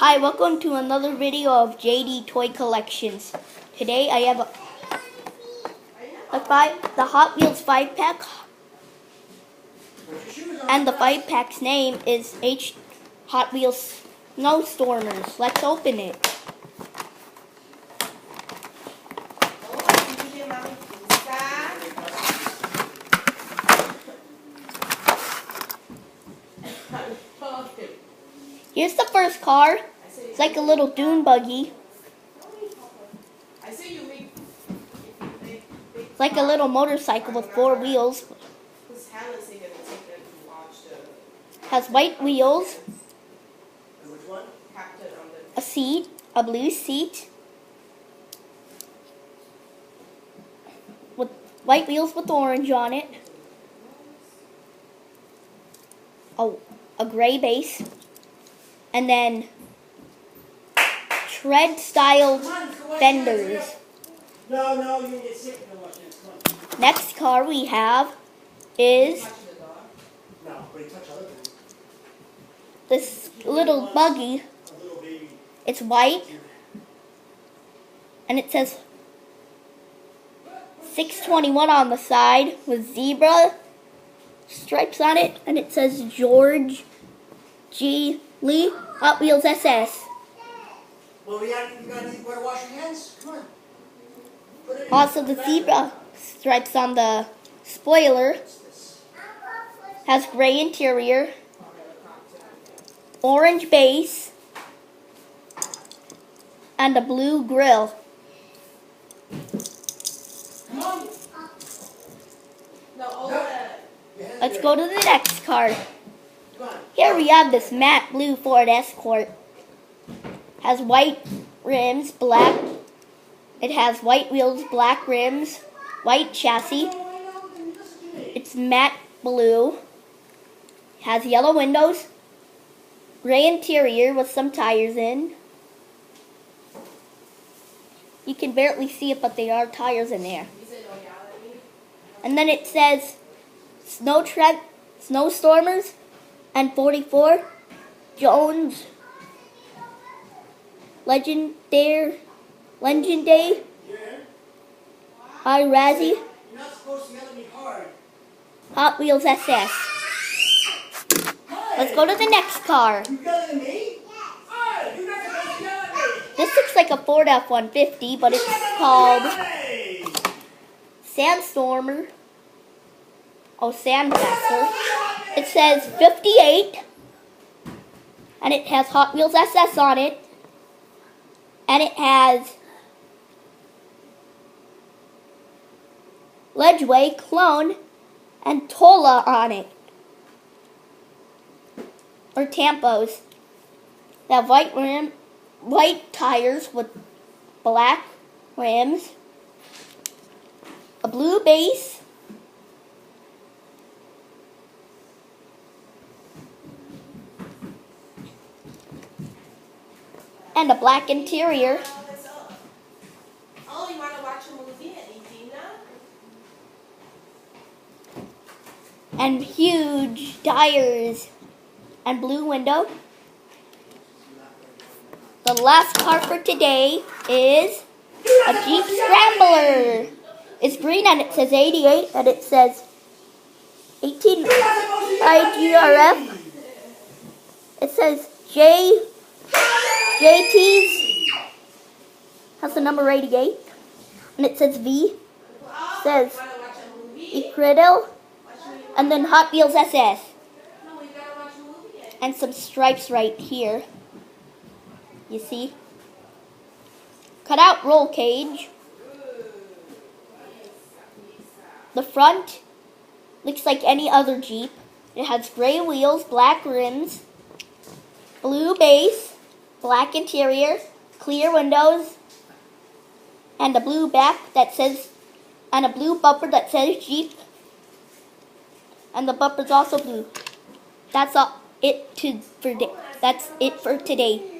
Hi, welcome to another video of JD Toy Collections. Today I have the Hot Wheels 5-pack, and the 5-pack's name is Hot Wheels Snowstormers. Let's open it. Here's the first car. It's like a little dune buggy. It's like a little motorcycle with 4 wheels. Has white wheels. A seat, a blue seat. With white wheels with orange on it. Oh, a gray base. And then tread-style fenders. No, you get sick. Next car we have is this little buggy. It's white, and it says 621 on the side with zebra stripes on it, and it says George G. Lee, Hot Wheels SS. Well, you gotta need to wash your hands. Come on. Also, the zebra stripes on the spoiler. Has gray interior, orange base, and a blue grill. Let's go to the next car. Here we have this matte blue Ford Escort. Has white rims, black. It has white wheels, black rims, white chassis. It's matte blue. Has yellow windows, gray interior with some tires in. You can barely see it, but there are tires in there. And then it says Snowstormers and 44 Jones Legendary High Razzie Hot Wheels SS. Let's go to the next car. This looks like a Ford F-150, but it's called Sandstormer. Oh, Sandmaster. It says 58, and it has Hot Wheels SS on it, and it has Ledgeway, Clone, and Tola on it, or Tampos. They have white tires with black rims, a blue base, and a black interior. Oh, you want to watch a movie at 18 now? And huge tires and blue window. The last car for today is a Jeep Scrambler. It's green and it says 88 and it says 18 IGRF. It says JT's has the number 88, and it says V, says Ecredel, and then Hot Wheels SS, and some stripes right here. You see? Cut out roll cage. The front looks like any other Jeep. It has gray wheels, black rims, blue base, black interior, clear windows, and a blue back that says, and a blue bumper that says Jeep, and the bumper's also blue. That's it for today.